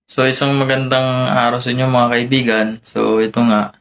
So, isang magandang araw sa inyo mga kaibigan. So, ito nga,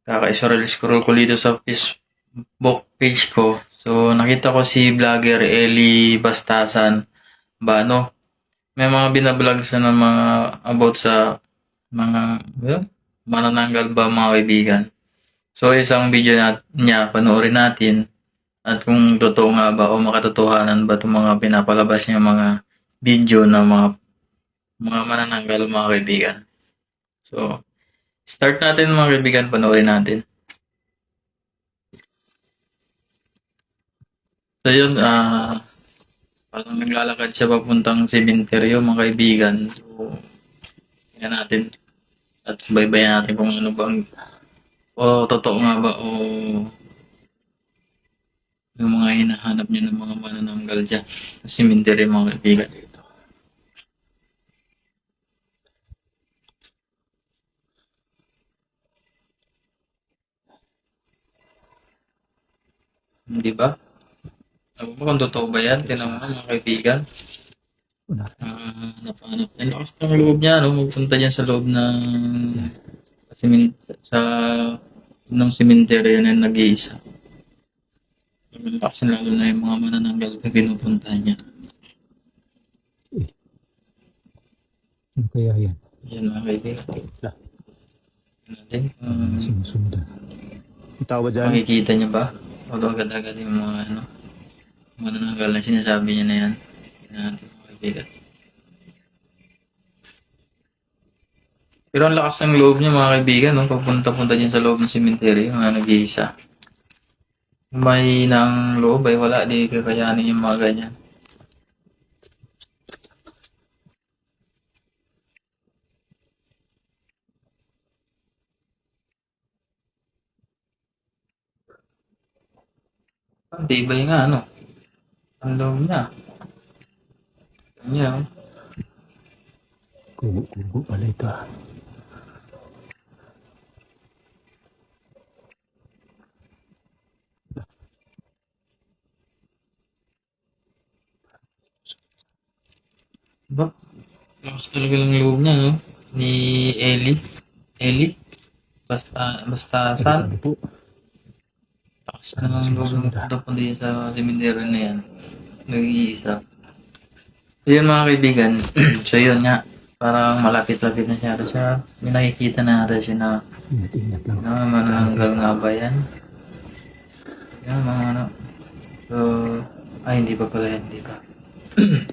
kaka-scroll ko dito sa Facebook page ko. So, nakita ko si vlogger Eli Bastasan. Ano, may mga binablog siya ng mga about sa mga manananggal ba mga kaibigan. So, isang video niya, panoorin natin at kung totoo nga ba o makatotohanan ba itong mga pinapalabas niya mga video ng mga manananggal mga kaibigan. So, start natin mga kaibigan, panoorin natin. So yun, parang naglalakad siya papuntang sementeryo mga kaibigan. So, tingnan natin at baybayan natin kung ano bang o totoo nga ba o yung mga hinahanap niya ng mga manananggal dyan sa sementeryo mga kaibigan. Di ba? Ako ba kung totoo ba yan? Tinan mo mga kaibigan. Napanap. Ang lakas ng loob niya, no? Magpunta dyan sa loob ng sa ng sementeryo na nag-iisa. Ang lakas lalo na yung mga manananggal na pinupunta niya. Ano kaya yan? Yan mga kaibigan. Natin, Sinusunod. Ang tao ba dyan? makikita niya ba? Although agad-agad yung mga manananggal na sinasabi niya na yan. Yan natin mga kaibigan. Pero ang lakas ng loob niya mga kaibigan, no? Papunta-punta dyan sa loob ng cemetery, mga nag-iisa. May ng loob ay wala, di kakayanin yung mga ganyan. Ang tibay nga, ano? Ang loob niya. Ganyan, no? Kubo pala ito. Diba? Lakas talaga ng loob niya, no? Ni Eli? Basta saan? Ano po? Lakas na ng loob ng punta din sa cemetery na yan. Nag-iisa. So yun mga kaibigan. So yun nga. Parang malapit-lapit na siya. May nakikita na natin siya na Ingat-ingat lang. manananggal nga ba yan? Yan mga ano. So, ay hindi pa pala yan. Hindi pa.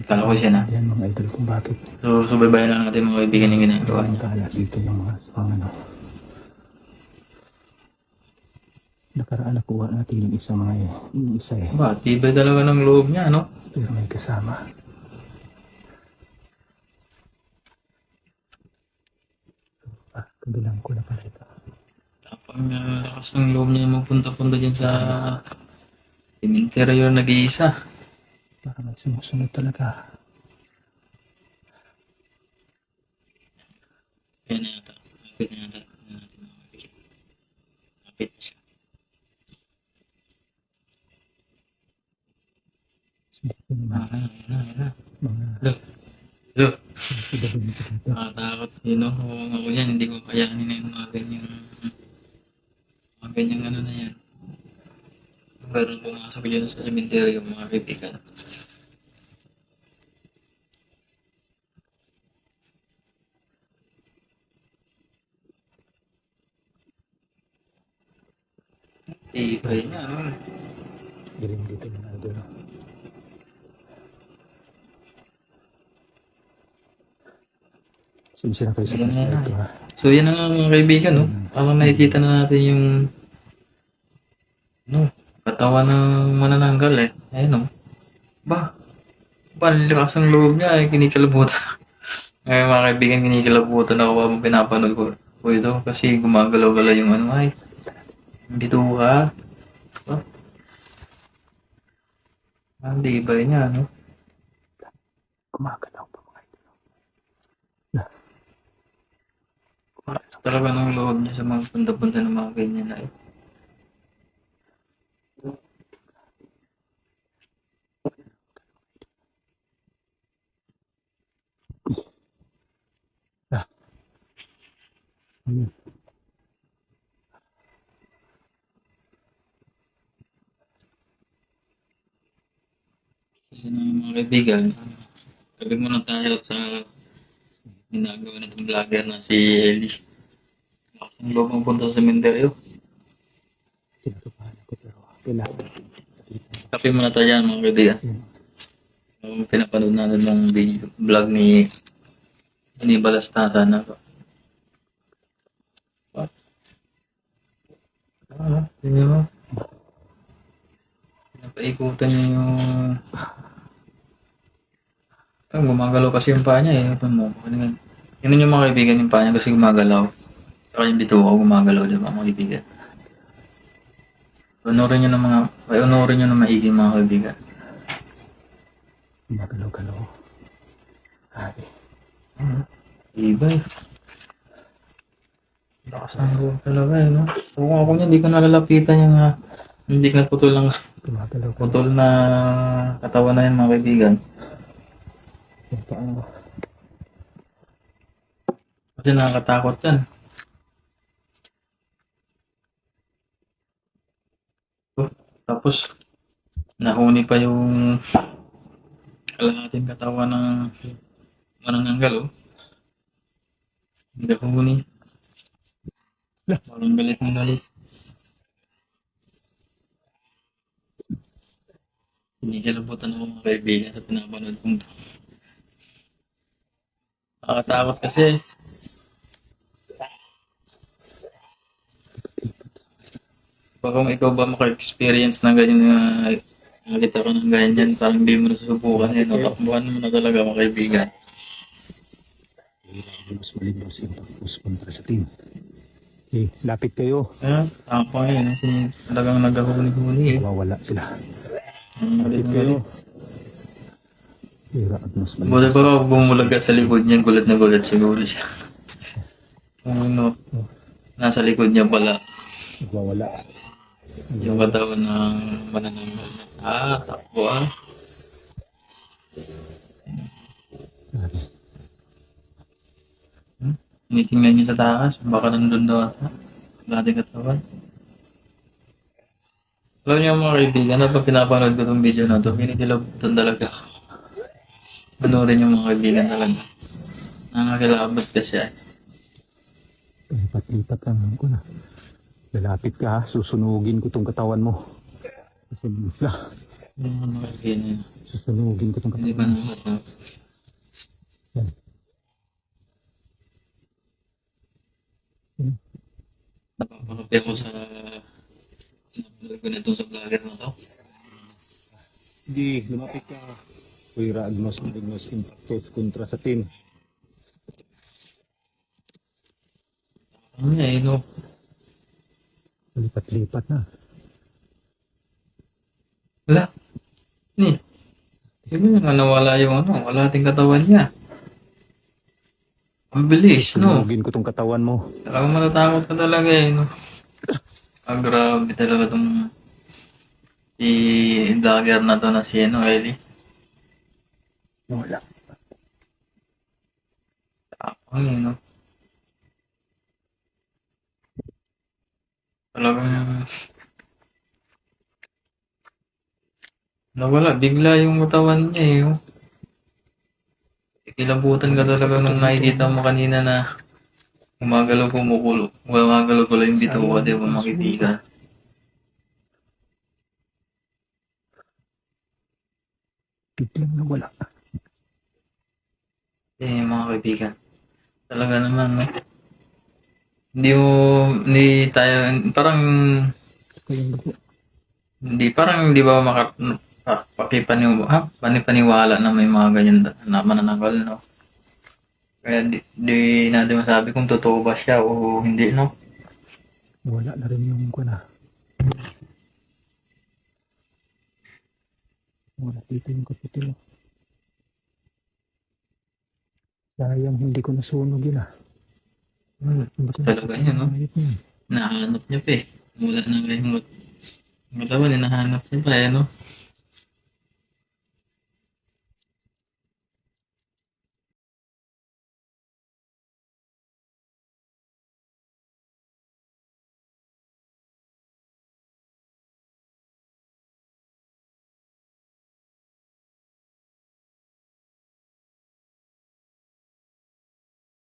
Kala ko siya na. Yan mga idol kung bakit. So, subaybayan lang natin mga kaibigan yung ginagawa Ang niya. kala dito yung mga ano. Nakaraan nakuha natin yung isa mga yung isa eh. Ba, tibay talaga ng loob niya, no? Pero may kasama. Kabilang ko na pala ito. Tapang lakas ng loob niya magpunta-punta dyan sa cemetery nag-iisa. Para may sumusunod talaga. Yan na yata. Kapit na yata. Kapit na siya. Sige po naman. Yan na. Mga Look. Look. gagawin ko dito. Nakatakot. You know, kung ako yan, hindi ko kayanin na yung mga ganyang ano na yan. Meron pumasok dyan sa cemetery yung mga kaibigan. Tibay niya, no? Galing dito mga idol. Sinsya na kayo sa Yan na kanila yan. ito ha. So yan na nga mga kaibigan, no? Parang nakikita na natin yung katawan ng manananggal eh. Ayun, no? Ba, palikas ang loob niya eh, kinikilabutan. Ngayon mga kaibigan, kinikilabutan ako habang pinapanood ko ito kasi gumagalaw-galaw yung ano ay. Dito ka. Ba? Ang tibay niya, no? Kumagalaw pa mga idol. Talaga ng loob niya sa mga punta-punta ng mga ganyan na eh. Ano? Yun ang mga kaibigan. Tabi muna tayo sa ginagawa nitong vlogger na si Ellie. Lakas ng loob ang punta sa sementeryo. Kinakabahan ako pero kailangan. Kape muna tayo dyan mga kaibigan. Pinapanood natin ng video, vlog ni Balastata na to. What? Tingnan mo. Pinapaikutan niya yung... gumagalaw kasi yung paa niya eh. Ito mo. Yun yung mga kaibigan yung paa niya kasi gumagalaw. Saka yung bituka gumagalaw, di ba mga kaibigan? Honorin nyo ng honorin nyo ng maigi mga kaibigan. Magalaw-galaw. Ay. Iba eh. Lakas ng loob talaga eh, no? So, kung ako niya, hindi ko nalalapitan yung hindi na Gumagalaw ka. putol na katawan na yan mga kaibigan. Yung paano? Kasi nakakatakot yan. Tapos, nahuni pa yung kalahating katawan ng manananggal, oh. Nahuni. Parang galit ng galit. Kinikilabutan ako mga kaibigan sa pinapanood kong to. Nakakatakot kasi. Baka kung ikaw ba maka-experience ng ganyan na nakita ko ng ganyan, parang hindi mo nasusubukan eh. Natakbuhan mo na talaga mga kaibigan. Mas malignos yung pagpus kontra sa team. Okay, lapit kayo. Ako eh. Kasi talagang nagahuli-huli eh. Mawawala sila. Lapit kayo. Hira at mas malignos. Buti pa ako bumulag ka sa likod niya, gulat na gulat siguro siya. Kung no, nasa likod niya pala Mawawala. yung katawan ng manananggal na. Takbo ah. Sabi. Tinitingnan niya sa taas, baka nandun daw sa dating katawan. Alam niyo mga kaibigan, pag pinapanood ko itong video na ito, kinikilabutan talaga ako. Panoorin yung mga kaibigan talaga. Nakakilabot kasi ay. Lipat-lipat lang ko na. Lalapit ka ha, susunugin ko tong katawan mo. Susunugin ka. Yung mga kaibigan, Susunugin ko tong hindi katawan ba mo. nakakatawa? Yan. Napapakapi ako sa napanood ko na ito sa vlogger na to. Hindi, lumapit ka. Kuya Agnos, Agnos, Impactos kontra sa team. Ano niya eh, no? Lipat-lipat na. Wala. Ni. Siguro nga nawala yung wala ating katawan niya. Ang bilis, no? Sunugin ko tong katawan mo. Talagang matatakot ka talaga eh, no? Grabe talaga itong si vlogger na to na si Ellie. Wala. Tapang eh, no? Talagang nawala, bigla yung katawan niya eh, oh. Kilabutan ka talaga nung nakikita mo kanina na gumagalaw kumukulo. Gumagalaw pala yung bituka, di ba mga kaibigan? Biglang nawala. Eh, mga kaibigan. Talaga naman, no? Hindi tayo, parang, parang hindi ba panipaniwala na may mga ganyan na manananggal, no? Kaya di natin masabi kung totoo ba siya o hindi, no? Wala na rin yung ko na. Wala dito yung kapitilo. Sayang hindi ko nasunog yun ah. Talaga yun, no? Nahanap niya pa eh. Wala na ngayong katawan, hinahanap niya pa eh, no?